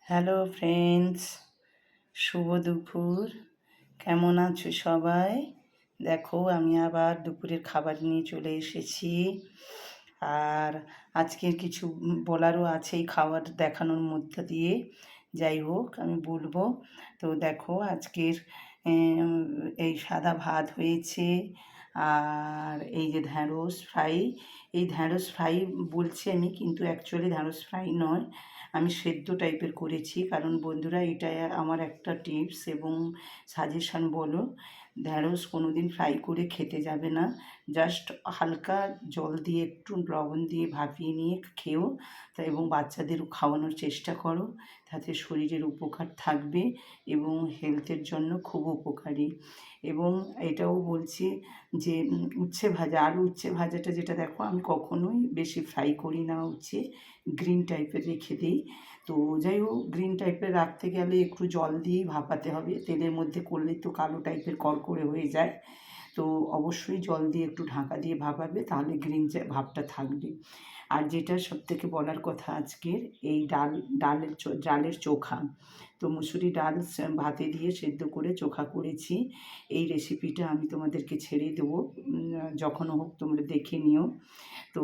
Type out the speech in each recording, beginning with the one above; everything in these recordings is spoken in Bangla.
হ্যালো ফ্রেন্ডস, শুভ দুপুর। কেমন আছো সবাই? দেখো আমি আবার দুপুরের খাবার নিয়ে চলে এসেছি। আর আজকের কিছু বলারও আছে এই খাবার দেখানোর মধ্যে দিয়ে। যাই হোক আমি বলবো। তো দেখো আজকের এই সাদা ভাত হয়েছে। আর এই যে ঢ্যাঁড়স ফ্রাই, এই ঢ্যাঁড়স ফ্রাই বলছি আমি, কিন্তু অ্যাকচুয়ালি ঢ্যাঁড়স ফ্রাই নয়, আমি সেদ্ধ টাইপের করেছি। কারণ বন্ধুরা, এটা আমার একটা টিপস এবং সাজেশান বলো, ঢ্যাঁড়স কোনো দিন ফ্রাই করে খেতে যাবে না। জাস্ট হালকা জল দিয়ে একটু লবণ দিয়ে ভাপিয়ে নিয়ে খেও, তা এবং বাচ্চাদেরও খাওয়ানোর চেষ্টা করো, তাতে শরীরের উপকার থাকবে এবং হেলথের জন্য খুব উপকারী। এবং এটাও বলছি যে উচ্ছে ভাজা, আলু উচ্ছে ভাজাটা যেটা দেখো আমি কখনোই বেশি ফ্রাই করি না, উচ্ছে গ্রিন টাইপের রেখে দিই। তো যাই হোক, গ্রিন টাইপের রাখতে গেলে একটু জল দিয়েই ভাপাতে হবে, তেলের মধ্যে করলে তো কালো টাইপের কড়কড়ে হয়ে যায়। তো অবশ্যই জল দিয়ে একটু ঢাকা দিয়ে ভাপাবে, তাহলে গ্রিন ভাবটা থাকবে। আর যেটা সবথেকে বলার কথা আজকের, এই ডালের চোখা। তো মুসুরি ডাল ভাতে দিয়ে সেদ্ধ করে চোখা করেছি। এই রেসিপিটা আমি তোমাদেরকে ছেড়ে দেবো, যখন হোক তোমরা দেখে নিও। তো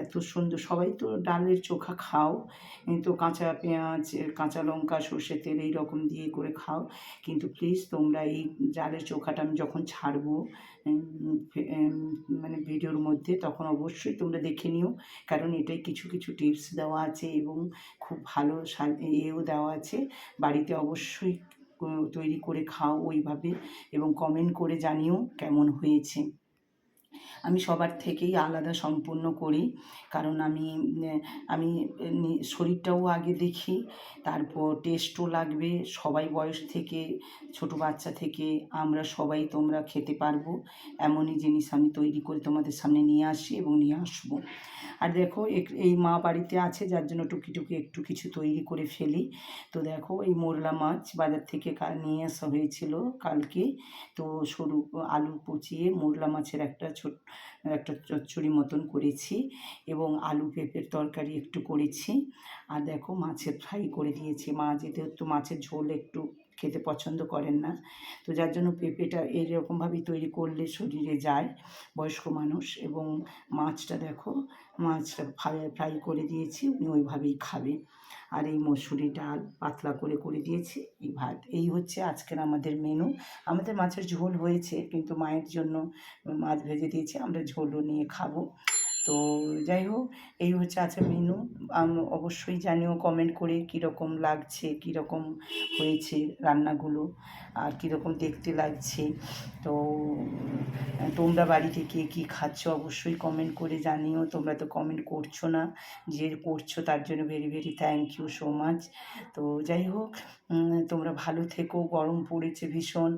এত সুন্দর, সবাই তো ডালের চোখা খাও, তো কাঁচা পেঁয়াজ, কাঁচা লঙ্কা, সর্ষের তেল এই রকম দিয়ে করে খাও। কিন্তু প্লিজ তোমরা এই ডালের চোখাটা আমি যখন ছাড়বো মানে ভিডিওর মধ্যে, তখন অবশ্যই তোমরা দেখে নিও। কারণ এটাই কিছু কিছু টিপস দেওয়া আছে এবং খুব ভালো এও দেওয়া আছে। বাড়িতে অবশ্যই তৈরি করে খাও ওইভাবে, এবং কমেন্ট করে জানিও কেমন হয়েছে। আমি সবার থেকেই আলাদা সম্পূর্ণ করি, কারণ আমি শরীরটাও আগে দেখি, তারপর টেস্টও লাগবে। সবাই বয়স থেকে, ছোট বাচ্চা থেকে আমরা সবাই তোমরা খেতে পারবো এমনই জিনিস আমি তৈরি করে তোমাদের সামনে নিয়ে আসি এবং নিয়ে আসবো। আর দেখো এই মা বাড়িতে আছে, যার জন্য টুকি একটু কিছু তৈরি করে ফেলি। তো দেখো এই মোরলা মাছ বাজার থেকে নিয়ে আসা হয়েছিল কালকে। তো সরু আলু পচিয়ে মোরলা মাছের একটা চচ্চড়ি মতন করেছি, এবং আলু পেঁপের তরকারি একটু করেছি। আর দেখো মাছের ফ্রাই করে দিয়েছি। মা যেহেতু মাছের ঝোল একটু খেতে পছন্দ করেন না, তো যার জন্য পেঁপেটা এইরকমভাবেই তৈরি করলে শরীরে যায়, বয়স্ক মানুষ। এবং মাছটা দেখো, মাছটা ফ্রাই করে দিয়েছি, উনি ওইভাবেই খাবে। আর এই মসুরি ডাল পাতলা করে করে দিয়েছি, এই ভাত। এই হচ্ছে আজকের আমাদের মেনু। আমাদের মাছের ঝোল হয়েছে, কিন্তু মায়ের জন্য মাছ ভেজে দিয়েছি, আমরা ঝোলও নিয়ে খাবো। তো যাই হোক, এই হচ্ছে আজকের মেনু। অবশ্যই জানিও কমেন্ট করে কীরকম লাগছে, কীরকম হয়েছে রান্নাগুলো, আর কীরকম দেখতে লাগছে। তো তোমরা বাড়িতে কে কী খাচ্ছ অবশ্যই কমেন্ট করে জানিও। তোমরা তো কমেন্ট করছো না, যে করছো তার জন্য very very thank you so much. তো যাই হোক, তোমরা ভালো থেকো। গরম পড়েছে ভীষণ,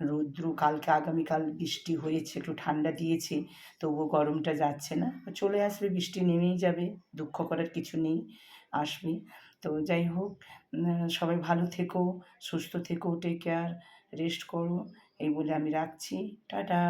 রৌদ্র, কালকে আগামীকাল বৃষ্টি হয়েছে, একটু ঠান্ডা দিয়েছে, তবুও গরমটা যাচ্ছে না। চলে আসবে, বৃষ্টি নেমেই যাবে, দুঃখ করার কিছু নেই, আসবে। তো যাই হোক, সবাই ভালো থেকো, সুস্থ থেকো, টেক কেয়ার, রেস্ট করো, এই বলে আমি রাখছি। টাটা।